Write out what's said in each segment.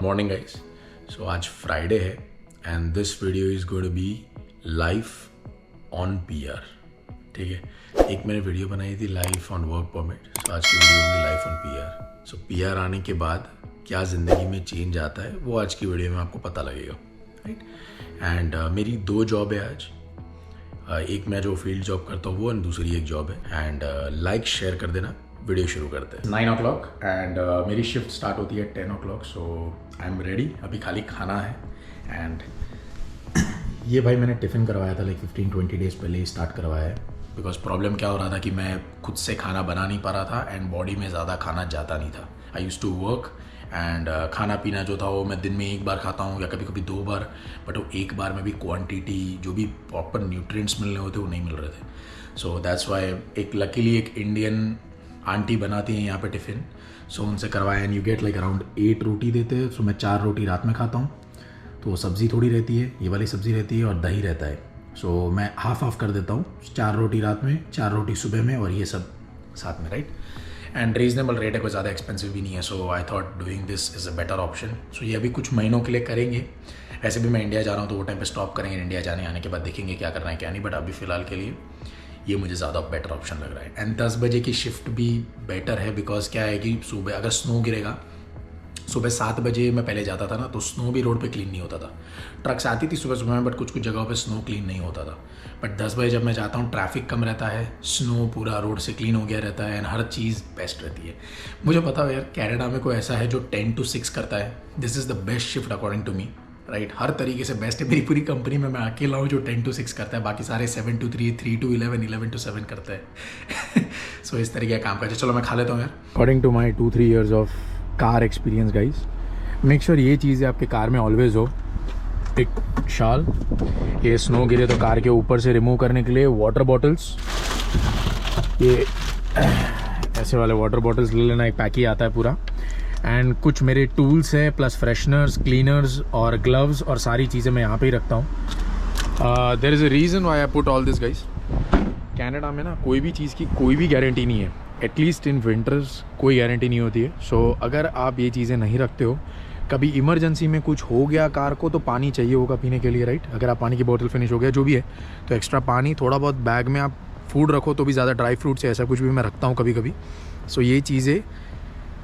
Morning guys, सो आज Friday है and this video is going to be life on PR. ठीक है, एक मैंने वीडियो बनाई थी life on work permit, so आज की वीडियो होगी life on PR. So PR आने के बाद क्या ज़िंदगी में चेंज आता है वो आज की वीडियो में आपको पता लगेगा, राइट। एंड मेरी 2 जॉब है आज। एक मैं जो फील्ड जॉब करता हूँ वो, एंड दूसरी एक जॉब है। एंड लाइक शेयर कर देना। वीडियो शुरू करते हैं। 9 o'clock एंड मेरी शिफ्ट स्टार्ट होती है 10 o'clock, so I am ready. अभी खाली खाना है। एंड ये भाई मैंने टिफ़िन करवाया था लाइक 15-20 डेज़ पहले ही स्टार्ट करवाया है, बिकॉज प्रॉब्लम क्या हो रहा था कि मैं खुद से खाना बना नहीं पा रहा था एंड बॉडी में ज़्यादा खाना जाता नहीं था। आई यूज़ टू वर्क एंड खाना पीना जो था वो मैं दिन में 1 बार खाता हूँ या कभी कभी 2 बार, बट वो 1 बार में भी क्वांटिटी जो भी प्रॉपर न्यूट्रिएंट्स मिलने होते वो नहीं मिल रहे थे। सो दैट्स वाई एक लकीली एक इंडियन आंटी बनाती हैं यहाँ पे टिफ़िन, सो उनसे करवाया। And you get like around 8 रोटी देते हैं। सो मैं 4 रोटी रात में खाता हूँ, तो सब्ज़ी थोड़ी रहती है, ये वाली सब्ज़ी रहती है और दही रहता है। सो मैं हाफ कर देता हूँ, 4 रोटी रात में, 4 रोटी सुबह में और ये सब साथ में, राइट। एंड रीजनेबल रेट है, कोई ज़्यादा एक्सपेंसिव भी नहीं है। So I thought doing this is a better option. So ये अभी कुछ महीनों के लिए करेंगे। ऐसे भी मैं इंडिया जा रहा हूँ तो वो टाइम पे स्टॉप करेंगे। इंडिया जाने आने के बाद देखेंगे क्या करना है क्या नहीं, बट अभी फ़िलहाल के लिए ये मुझे ज़्यादा बेटर ऑप्शन लग रहा है। एंड 10 बजे की शिफ्ट भी बेटर है, बिकॉज क्या है कि सुबह अगर स्नो गिरेगा, सुबह 7 बजे मैं पहले जाता था ना, तो स्नो भी रोड पे क्लीन नहीं होता था। ट्रक्स आती थी सुबह सुबह में, बट कुछ जगहों पे स्नो क्लीन नहीं होता था। बट 10 बजे जब मैं जाता हूँ, ट्रैफिक कम रहता है, स्नो पूरा रोड से क्लीन हो गया रहता है एंड हर चीज़ बेस्ट रहती है। मुझे पता है यार, कनाडा में कोई ऐसा है जो 10 to 6 करता है। This is the best shift according to me, right. हर तरीके से बेस्ट है। मेरी पूरी कंपनी में मैं अकेला हूँ जो 10 to 6 करता है, बाकी सारे 7 to 3, 3 to 11, 11 to 7 करते हैं। सो इस तरीके का काम करते। चलो मैं खा लेता हूँ यार। According to my 2-3 years of car experience guys, make sure ये चीज़ें आपके कार में ऑलवेज हो। एक शाल, ये स्नो गिरे तो कार के ऊपर से रिमूव करने के लिए वाटर बॉटल्स, ये ऐसे वाले वाटर बॉटल्स ले लेना, एक पैक ही आता है पूरा। एंड कुछ मेरे टूल्स हैं, प्लस फ्रेशनर्स, क्लीनर्स और ग्लव्स, और सारी चीज़ें मैं यहाँ पे ही रखता हूँ। There is a reason why I put all this guys. Canada में ना कोई भी चीज़ की कोई भी गारंटी नहीं है, एटलीस्ट इन विंटर्स कोई गारंटी नहीं होती है। सो अगर आप ये चीज़ें नहीं रखते हो, कभी इमरजेंसी में कुछ हो गया कार को, तो पानी चाहिए होगा पीने के लिए, राइट। अगर आप पानी की बोतल फिनिश हो गया जो भी है, तो एक्स्ट्रा पानी, थोड़ा बहुत बैग में आप फूड रखो, तो भी ज़्यादा ड्राई फ्रूट्स ऐसा कुछ भी मैं रखता हूँ कभी कभी। सो ये चीज़ें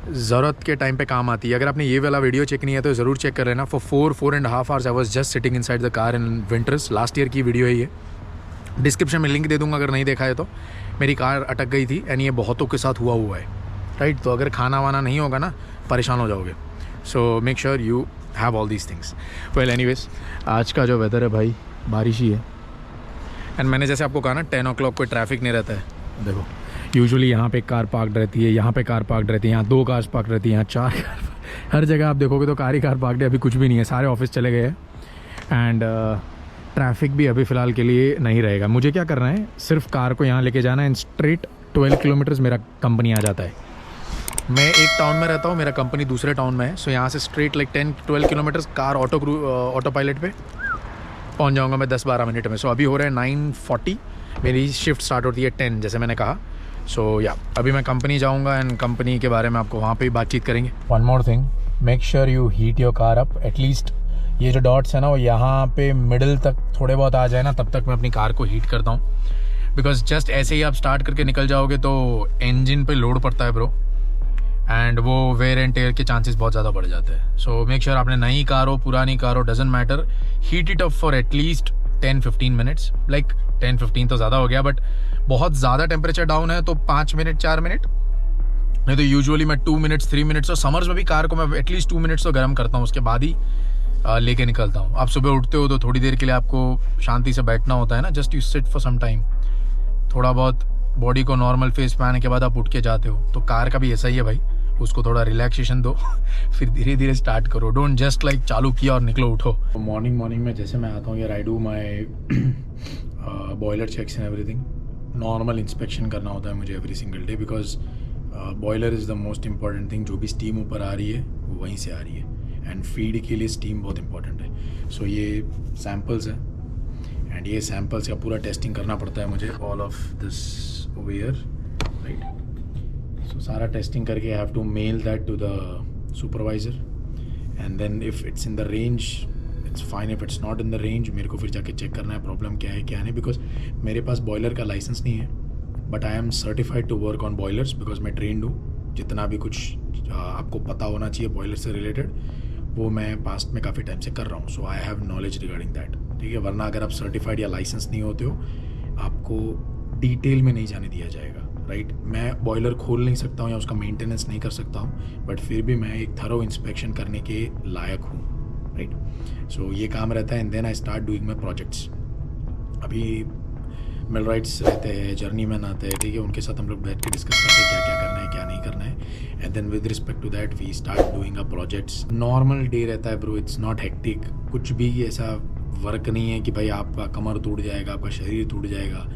ज़रूरत के टाइम पे काम आती है। अगर आपने ये वाला वीडियो चेक नहीं है तो ज़रूर चेक कर लेना। For 4.5 hours I was just sitting inside the car in winters. Last year की वीडियो है ये, डिस्क्रिप्शन में लिंक दे दूंगा अगर नहीं देखा है तो। मेरी कार अटक गई थी एंड ये बहुतों के साथ हुआ है, राइट। तो अगर खाना वाना नहीं होगा ना, परेशान हो जाओगे। So make sure you have all these things. Well anyways, आज का जो वेदर है भाई बारिश ही है। एंड मैंने जैसे आपको कहा ना 10 o'clock कोई ट्रैफिक नहीं रहता है। देखो यूजुअली यहाँ पे कार पार्कड रहती है, यहाँ पे कार पार्कड रहती है, यहाँ 2 कार्स पार्क रहती है, यहाँ 4 कार, हर जगह आप देखोगे तो कार ही कार पार्कड है। अभी कुछ भी नहीं है, सारे ऑफिस चले गए हैं एंड ट्रैफिक भी अभी फ़िलहाल के लिए नहीं रहेगा। मुझे क्या करना है, सिर्फ कार को यहाँ लेके जाना है एंड स्ट्रेट 12 किलोमीटर्स मेरा कंपनी आ जाता है। मैं एक टाउन में रहता हूँ, मेरा कंपनी दूसरे टाउन में है। सो यहाँ से straight like 10-12 kilometres car auto pilot पे पहुँच जाऊँगा मैं 10-12 मिनट में। सो अभी हो रहा है 9:40, मेरी शिफ्ट स्टार्ट होती है 10 जैसे मैंने कहा। सो या अभी मैं कंपनी जाऊँगा एंड कंपनी के बारे में आपको वहाँ पे ही बातचीत करेंगे। One more thing, make sure you heat your car up. At least ये जो डॉट्स है ना, वो यहाँ पे मिडिल तक थोड़े बहुत आ जाए ना, तब तक मैं अपनी कार को हीट करता हूँ। बिकॉज जस्ट ऐसे ही आप स्टार्ट करके निकल जाओगे तो इंजन पे लोड पड़ता है ब्रो, एंड वो वेयर एंड टेयर के चांसेस बहुत ज़्यादा बढ़ जाते हैं। सो मेक श्योर आपने नई कार हो पुरानी कार हो, doesn't matter, heat it up for at least 10-15 minutes. Like 10-15 तो ज़्यादा हो गया, बट बहुत ज़्यादा टेम्परेचर डाउन है तो 5 मिनट 4 मिनट, नहीं तो यूजुअली मैं 2 मिनट्स 3 मिनट्स, और समर्स में भी कार को मैं एटलीस्ट 2 मिनट्स तो गर्म करता हूँ, उसके बाद ही लेके निकलता हूँ। आप सुबह उठते हो तो थोड़ी देर के लिए आपको शांति से बैठना होता है ना, just you sit for some time, थोड़ा बहुत बॉडी को नॉर्मल फेस पे आने के बाद आप उठ के जाते हो। तो कार का भी ऐसा ही है भाई, उसको थोड़ा रिलैक्सेशन दो फिर धीरे धीरे स्टार्ट करो। डोंट जस्ट लाइक चालू किया और निकलो उठो। मॉर्निंग में जैसे मैं आता हूँ यार, I do my boiler checks and everything. Normal inspection करना होता है मुझे every single day, because boiler is the most important thing. जो भी स्टीम ऊपर आ रही है वो वहीं से आ रही है, एंड फीड के लिए स्टीम बहुत इंपॉर्टेंट है। सो ये सैम्पल्स हैं एंड ये सैम्पल्स का पूरा टेस्टिंग करना पड़ता है मुझे, all of this over here, right. So सारा टेस्टिंग करके I have to mail that to the supervisor and then if it's in the range it's fine, if it's not in the range मेरे को फिर जाके check करना है problem क्या है क्या नहीं, बिकॉज मेरे पास बॉयलर का लाइसेंस नहीं है, but I am certified to work on boilers because मैं ट्रेंड हूँ। जितना भी कुछ आपको पता होना चाहिए बॉयलर से रिलेटेड वो मैं पास्ट में काफ़ी टाइम से कर रहा हूँ, so I have knowledge regarding that, ठीक है। वरना अगर आप सर्टिफाइड या लाइसेंस नहीं होते हो आपको डिटेल में नहीं जाने दिया जाएगा, राइट। मैं बॉयलर खोल नहीं सकता हूँ या उसका मेंटेनेंस नहीं कर सकता हूँ, बट फिर भी मैं एक थरो इंस्पेक्शन करने के लायक हूँ, राइट। सो ये काम रहता है and then I start doing my projects. अभी मिलराइट्स रहते हैं, जर्नीमैन आते हैं, ठीक है, उनके साथ हम लोग बैठ के डिस्कस करते हैं क्या क्या करना है क्या नहीं करना है, and then with respect to that we start doing a projects. Normal day रहता है ब्रो, इट्स नॉट हेक्टिक, कुछ भी ऐसा वर्क नहीं है कि भाई आपका कमर टूट जाएगा, आपका शरीर टूट जाएगा,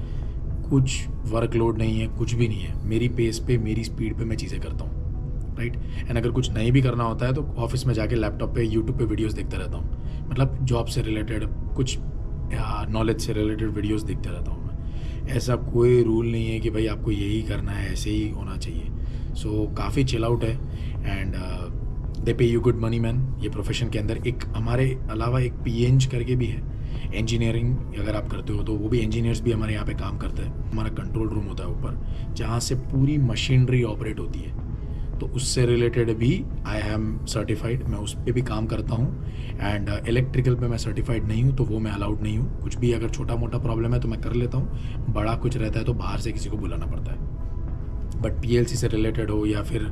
कुछ वर्कलोड नहीं है, कुछ भी नहीं है। मेरी पेस पे मेरी स्पीड पे मैं चीज़ें करता हूँ, राइट। एंड अगर कुछ नहीं भी करना होता है तो ऑफिस में जाके लैपटॉप पे यूट्यूब पे वीडियोस देखते रहता हूँ, मतलब जॉब से रिलेटेड कुछ नॉलेज से रिलेटेड वीडियोस देखते रहता हूँ मैं। ऐसा कोई रूल नहीं है कि भाई आपको यही करना है, ऐसे ही होना चाहिए। सो काफ़ी चिल आउट है एंड दे पे यू गुड मनी मैन। ये प्रोफेशन के अंदर एक हमारे अलावा एक PEng करके भी है, इंजीनियरिंग अगर आप करते हो तो वो भी इंजीनियर्स भी हमारे यहाँ पे काम करते हैं। हमारा कंट्रोल रूम होता है ऊपर जहाँ से पूरी मशीनरी ऑपरेट होती है, तो उससे रिलेटेड भी आई एम सर्टिफाइड, मैं उस पर भी काम करता हूँ। एंड इलेक्ट्रिकल पे मैं सर्टिफाइड नहीं हूँ तो वो मैं अलाउड नहीं हूँ। कुछ भी अगर छोटा मोटा प्रॉब्लम है तो मैं कर लेता हूँ, बड़ा कुछ रहता है तो बाहर से किसी को बुलाना पड़ता है। बट PLC से रिलेटेड हो या फिर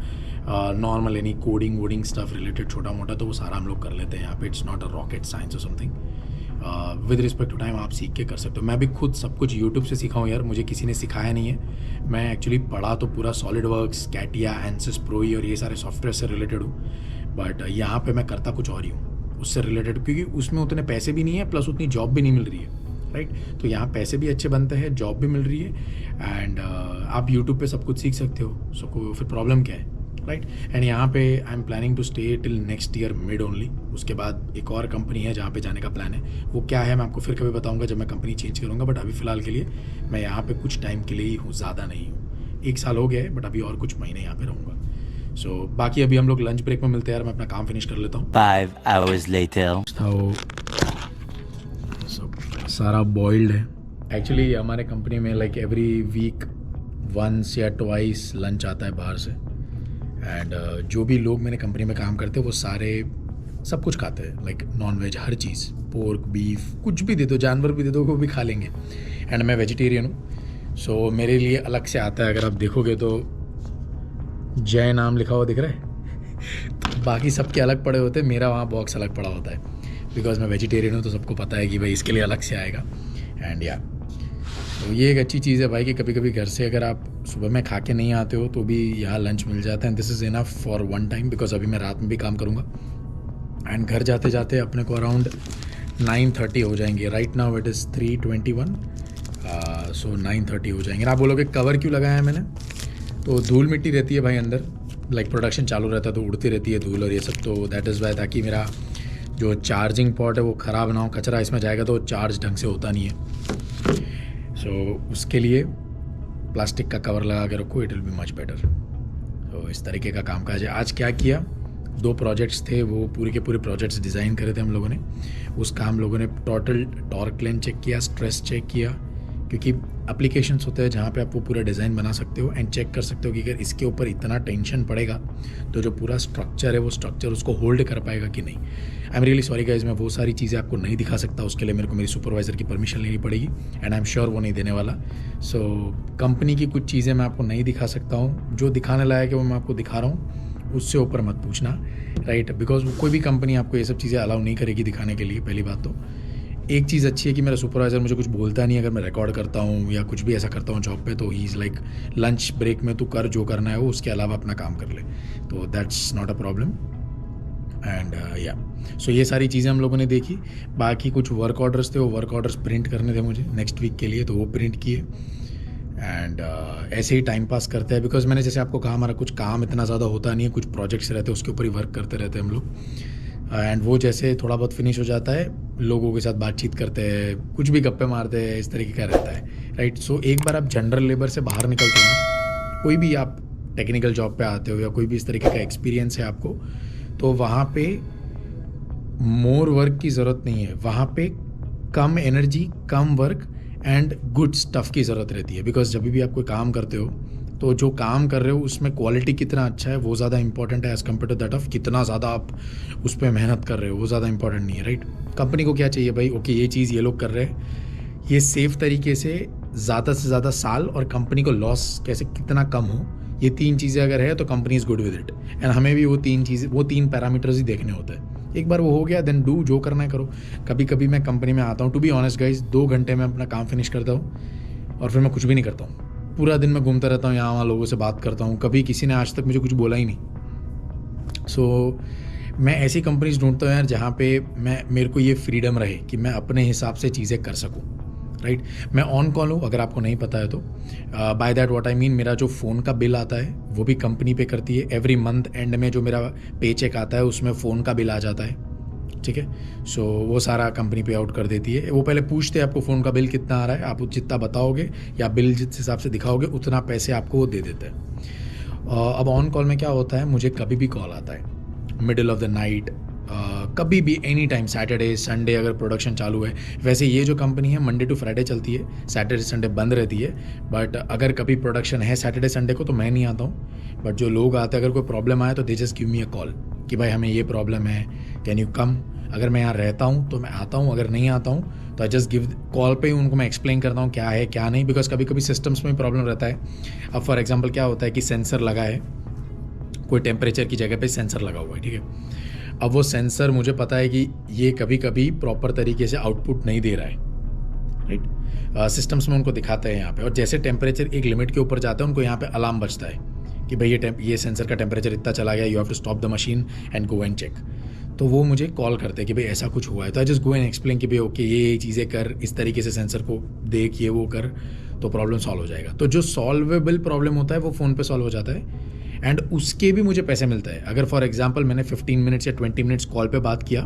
नॉर्मल यानी कोडिंग वोडिंग स्टफ रिलेटेड छोटा मोटा तो वो सारा हम लोग कर लेते हैं यहाँ पे। It's not a rocket science और something. With respect to time आप सीख के कर सकते हो। मैं भी खुद सब कुछ यूट्यूब से सीखा हूँ यार, मुझे किसी ने सिखाया नहीं है। मैं एक्चुअली पढ़ा तो पूरा सॉलिड वर्क्स, कैटिया, एनसिस प्रो और ये सारे सॉफ्टवेयर से रिलेटेड हूँ, बट यहाँ पे मैं करता कुछ और ही हूँ उससे रिलेटेड, क्योंकि उसमें उतने पैसे भी नहीं है प्लस उतनी जॉब भी नहीं मिल रही है, राइट। तो यहाँ पैसे भी अच्छे बनते हैं, जॉब भी मिल रही है एंड आप यूट्यूब पे सब कुछ सीख सकते हो। सो को फिर प्रॉब्लम क्या है, राइट। एंड यहाँ पे I am planning to stay till next year mid only. उसके बाद एक और कंपनी है जहाँ पे जाने का प्लान है, वो क्या है मैं आपको फिर कभी बताऊँगा जब मैं कंपनी चेंज करूँगा। बट अभी फ़िलहाल के लिए मैं यहाँ पे कुछ टाइम के लिए ही हूँ, ज़्यादा नहीं हूँ। 1 साल हो गया है बट अभी और कुछ महीने यहाँ पे रहूँगा। सो बाकी अभी हम लोग लंच ब्रेक में मिलते हैं यार, मैं अपना काम फिनिश कर लेता हूँ। 5 hours later. सारा बॉइल्ड है एक्चुअली। हमारे कंपनी में लाइक एवरी वीक 1 या 2 लंच आता है बाहर से। एंड जो भी लोग मेरे कंपनी में काम करते हैं वो सारे सब कुछ खाते हैं, लाइक नॉन वेज हर चीज़, पोर्क, बीफ, कुछ भी दे दो, जानवर भी दे दो वो भी खा लेंगे। एंड मैं वेजिटेरियन हूँ, सो मेरे लिए अलग से आता है। अगर आप देखोगे तो जय नाम लिखा हुआ दिख रहा है तो बाकी सबके अलग पड़े होते हैं, मेरा वहाँ बॉक्स अलग पड़ा होता है बिकॉज मैं वेजिटेरियन हूँ, तो सबको पता है कि भाई इसके लिए अलग से आएगा। एंड या तो ये एक अच्छी चीज़ है भाई कि कभी कभी घर से अगर आप सुबह में खा के नहीं आते हो तो भी यहाँ लंच मिल जाता है। This is enough for one time because अभी मैं रात में भी काम करूँगा। एंड घर जाते जाते अपने को अराउंड 9:30 हो जाएंगे। राइट नाउ इट इज़ 3:21, सो 9:30 हो जाएंगे। आप बोलोगे कवर क्यों लगाया है मैंने, तो धूल मिट्टी रहती है भाई अंदर, लाइक प्रोडक्शन चालू रहता है तो उड़ती रहती है धूल और ये सब, तो दैट इज़ वाई, ताकि मेरा जो चार्जिंग पॉट है वो ख़राब ना हो। कचरा इसमें जाएगा तो चार्ज ढंग से होता नहीं है। सो उसके लिए प्लास्टिक का कवर लगा के रखो, it will be much better. तो इस तरीके का काम काज है। आज क्या किया, 2 प्रोजेक्ट्स थे, वो पूरे के पूरे प्रोजेक्ट्स डिज़ाइन करे थे हम लोगों ने। उसका हम लोगों ने टोटल टॉर्क लेंथ चेक किया, स्ट्रेस चेक किया, क्योंकि एप्लीकेशंस होते हैं जहाँ पे आप वो पूरा डिज़ाइन बना सकते हो एंड चेक कर सकते हो कि अगर इसके ऊपर इतना टेंशन पड़ेगा तो जो पूरा स्ट्रक्चर है वो स्ट्रक्चर उसको होल्ड कर पाएगा कि नहीं। I am really sorry guys, मैं वो सारी चीज़ें आपको नहीं दिखा सकता, उसके लिए मेरे को मेरी सुपरवाइज़र की परमिशन लेनी पड़ेगी एंड आई एम श्योर वो नहीं देने वाला। सो कंपनी की कुछ चीज़ें मैं आपको नहीं दिखा सकता हूँ, जो दिखाने लायक है वो मैं आपको दिखा रहा हूँ, उससे ऊपर मत पूछना, राइट। बिकॉज कोई भी कंपनी आपको ये सब चीज़ें अलाउ नहीं करेगी दिखाने के लिए। पहली बात तो एक चीज़ अच्छी है कि मेरा सुपरवाइज़र मुझे कुछ बोलता नहीं, अगर मैं रिकॉर्ड करता हूँ या कुछ भी ऐसा करता हूँ जॉब पे, तो he is like lunch break में तू कर जो करना है वो, उसके अलावा अपना काम कर ले, तो that's not a problem. And या सो ये सारी चीज़ें हम लोगों ने देखी। बाकी कुछ वर्क ऑर्डर्स थे, वो वर्क ऑर्डर्स प्रिंट करने थे मुझे नेक्स्ट वीक के लिए, तो वो प्रिंट किए। एंड ऐसे ही टाइम पास करते हैं, बिकॉज मैंने जैसे आपको कहा हमारा कुछ काम इतना ज़्यादा होता नहीं है, कुछ प्रोजेक्ट्स रहते हैं उसके ऊपर ही वर्क करते रहते हैं हम लोग। एंड वो जैसे थोड़ा बहुत फिनिश हो जाता है, लोगों के साथ बातचीत करते हैं, कुछ भी गप्पे मारते हैं, इस तरीके का रहता है, राइट। सो एक बार आप जनरल लेबर से बाहर निकलते हो ना, कोई भी आप टेक्निकल जॉब पे आते हो या कोई भी इस तरीके का एक्सपीरियंस है आपको, तो वहाँ पे मोर वर्क की ज़रूरत नहीं है, वहाँ पे कम एनर्जी, कम वर्क एंड गुड स्टफ़ की ज़रूरत रहती है। बिकॉज जब भी आप कोई काम करते हो तो जो काम कर रहे हो उसमें क्वालिटी कितना अच्छा है वो ज़्यादा इंपॉर्टेंट है as compare to that of कितना ज़्यादा आप उस पर मेहनत कर रहे हो, वो ज़्यादा इंपॉर्टेंट नहीं है, राइट। कंपनी को क्या चाहिए भाई, ओके ये चीज़ ये लोग कर रहे हैं, ये सेफ तरीके से ज़्यादा साल और कंपनी को लॉस कैसे कितना कम हो, ये 3 चीज़ें अगर है तो company is good with it. And हमें भी वो 3 पैरामीटर्स ही देखने होते हैं। एक बार वो हो गया देन डू, जो करना है करो। कभी कभी मैं कंपनी में आता हूँ, टू बी ऑनेस्ट गाइज 2 घंटे में अपना काम फिनिश करता हूँ और फिर मैं कुछ भी नहीं करता हूँ। पूरा दिन मैं घूमता रहता हूँ, यहाँ वहाँ लोगों से बात करता हूँ, कभी किसी ने आज तक मुझे कुछ बोला ही नहीं। सो मैं ऐसी कंपनीज ढूंढता हूँ यार जहाँ पे मेरे को ये फ्रीडम रहे कि मैं अपने हिसाब से चीज़ें कर सकूँ, राइट। मैं ऑन कॉल हूँ, अगर आपको नहीं पता है तो by that what I mean, मेरा जो फ़ोन का बिल आता है वो भी कंपनी पे करती है। एवरी मंथ एंड में जो मेरा पे चेक आता है उसमें फ़ोन का बिल आ जाता है, ठीक है। सो वो सारा कंपनी पे आउट कर देती है। वो पहले पूछते हैं आपको फ़ोन का बिल कितना आ रहा है, आप जितना बताओगे या बिल जिस हिसाब से दिखाओगे उतना पैसे आपको वो दे देते हैं। अब ऑन कॉल में क्या होता है, मुझे कभी भी कॉल आता है मिडिल ऑफ द नाइट, कभी भी एनी टाइम, सैटरडे संडे अगर प्रोडक्शन चालू है। वैसे ये जो कंपनी है मंडे टू फ्राइडे चलती है, सैटरडे संडे बंद रहती है, बट अगर कभी प्रोडक्शन है सैटरडे संडे को तो मैं नहीं आता हूँ। बट जो लोग आते हैं अगर कोई प्रॉब्लम आए तो they just give me a call कि भाई हमें ये प्रॉब्लम है, कैन यू कम। अगर मैं यहाँ रहता हूँ तो मैं आता हूँ, अगर नहीं आता हूँ तो आई जस्ट गिव कॉल पे ही उनको मैं एक्सप्लेन करता हूँ क्या है क्या नहीं। बिकॉज कभी कभी सिस्टम्स में प्रॉब्लम रहता है। अब फॉर एग्जांपल क्या होता है कि सेंसर लगा है, कोई टेम्परेचर की जगह पे सेंसर लगा हुआ है, ठीक है। अब वो सेंसर मुझे पता है कि ये कभी कभी प्रॉपर तरीके से आउटपुट नहीं दे रहा है, राइट। सिस्टम्स में उनको दिखाते हैं यहाँ पे, और जैसे टेम्परेचर एक लिमिट के ऊपर जाता है उनको यहाँ पे अलार्म बजता है कि भाई ये सेंसर का टेम्परेचर इतना चला गया, you have to stop the machine and go and check. तो वो मुझे कॉल करते हैं कि भाई ऐसा कुछ हुआ है, तो I just go and explain कि भाई ओके ये चीज़ें कर, इस तरीके से सेंसर को देख, ये वो कर, तो प्रॉब्लम सॉल्व हो जाएगा। तो जो सॉल्वेबल प्रॉब्लम होता है वो फ़ोन पे सॉल्व हो जाता है एंड उसके भी मुझे पैसे मिलता है। अगर फॉर एग्जांपल मैंने 15 मिनट्स या 20 मिनट्स कॉल पे बात किया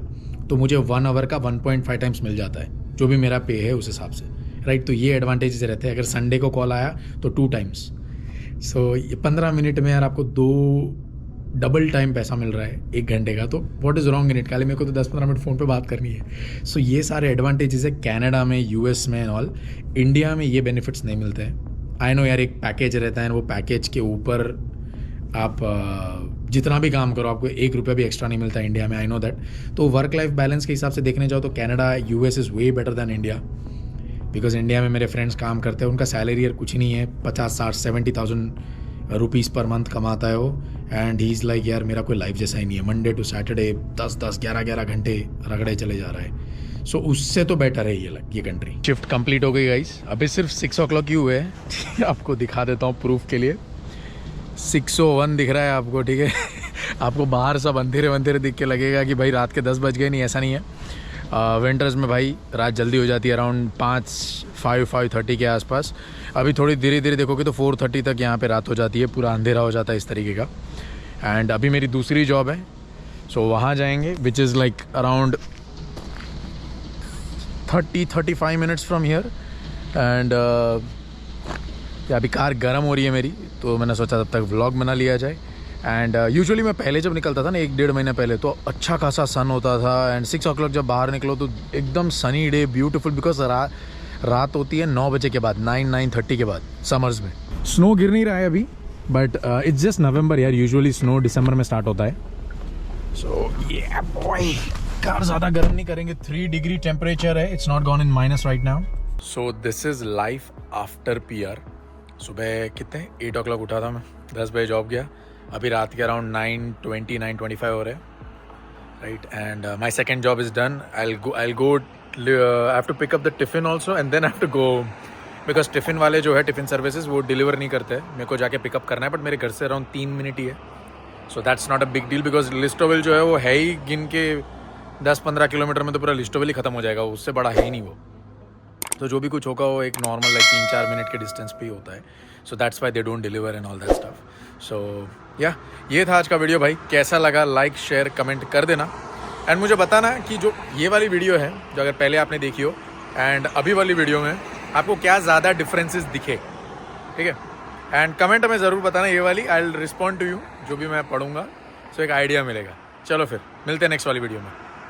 तो मुझे 1 आवर का 1.5 टाइम्स मिल जाता है, जो भी मेरा पे है उस हिसाब से, राइट। तो ये एडवांटेजेस रहते हैं। अगर संडे को कॉल आया तो 2 टाइम्स। सो ये 15 मिनट में यार आपको 2 डबल टाइम पैसा मिल रहा है 1 घंटे का, तो what is wrong in it. खाली मेरे को तो 10-15 मिनट फ़ोन पे बात करनी है। सो ये सारे एडवांटेजेस है कनाडा में, यूएस में एंड ऑल। इंडिया में ये बेनिफिट्स नहीं मिलते हैं। आई नो यार, एक पैकेज रहता है, वो पैकेज के ऊपर आप जितना भी काम करो आपको 1 रुपया भी एक्स्ट्रा नहीं मिलता है इंडिया में, आई नो दैट। तो वर्क लाइफ बैलेंस के हिसाब से देखने जाओ तो Canada, US is way better than India. Because India में मेरे फ्रेंड्स काम करते हैं, उनका सैलरी यार कुछ ही नहीं है, 50-60-70,000 रुपीज़ पर मंथ कमाता है वो। एंड ही इज़ लाइक यार मेरा कोई लाइफ जैसा ही नहीं है, मंडे टू सैटरडे 10-10, 11-11 घंटे रगड़े चले जा रहा है। सो उससे तो बेटर है ये कंट्री। शिफ्ट कंप्लीट हो गई गाइस, अभी सिर्फ 6 o'clock ही हुए हैं। आपको दिखा देता हूँ प्रूफ के लिए। 6:01 दिख रहा है आपको, ठीक है। आपको बाहर सब अंधेरे दिख के लगेगा कि भाई रात के 10 बज गए, नहीं ऐसा नहीं है। विंटर्स में भाई रात जल्दी हो जाती है, अराउंड 5:30 के आसपास। अभी थोड़ी धीरे धीरे देखोगे तो 4:30 तक यहाँ पे रात हो जाती है, पूरा अंधेरा हो जाता है इस तरीके का। एंड अभी मेरी दूसरी जॉब है, सो वहाँ जाएंगे, which is like around 30-35 minutes from here. And अभी कार गर्म हो रही है मेरी, तो मैंने सोचा तब तक व्लॉग बना लिया जाए। एंड यूजुअली मैं पहले जब निकलता था ना 1-1.5 महीने पहले, तो अच्छा खासा सन होता था। एंड 6 o'clock जब बाहर निकलो तो एकदम सनी डे, ब्यूटीफुल। बिकॉज रात होती है 9 बजे के बाद, 9-9:30 के बाद समर्स में। स्नो गिर नहीं रहा है अभी, बट इट्स जस्ट नवंबर यार, यूजुअली स्नो दिसंबर में स्टार्ट होता है। सो ये बॉय, कार ज़्यादा गर्म नहीं करेंगे। 3 डिग्री टेम्परेचर है, it's not gone in minus right now. So this is life after PR। सुबह कितने 8 o'clock उठा था मैं, 10 बजे जॉब गया, अभी रात के अराउंड 9:20-9:25 हो रहे हैं, right. And my second job is done. I go have to pick up the tiffin also and then have to go, because tiffin वाले जो है टिफ़िन सर्विसेज वो डिलीवर नहीं करते, मेरे को जाके पिकअप करना है। बट मेरे घर से अराउंड 3 मिनट ही है, so that's not a big deal. Because Listowel जो है वो है ही गिन के 10-15 किलोमीटर में, तो पूरा लिस्टोविल ही ख़त्म हो जाएगा, उससे बड़ा है ही नहीं वो। तो जो भी कुछ होगा वो एक नॉर्मल लाइक 3-4 मिनट के डिस्टेंस पे ही होता है। So that's why they don't deliver and all that stuff. So या ये था आज का वीडियो भाई। कैसा लगा लाइक शेयर कमेंट कर देना। एंड मुझे बताना कि जो ये वाली वीडियो है, जो अगर पहले आपने देखी हो एंड अभी वाली वीडियो में आपको क्या ज़्यादा डिफरेंसेस दिखे, ठीक है। एंड कमेंट में ज़रूर बताना ये वाली, I will respond to you, जो भी मैं पढ़ूंगा, सो एक आइडिया मिलेगा। चलो फिर मिलते हैं नेक्स्ट वाली वीडियो में।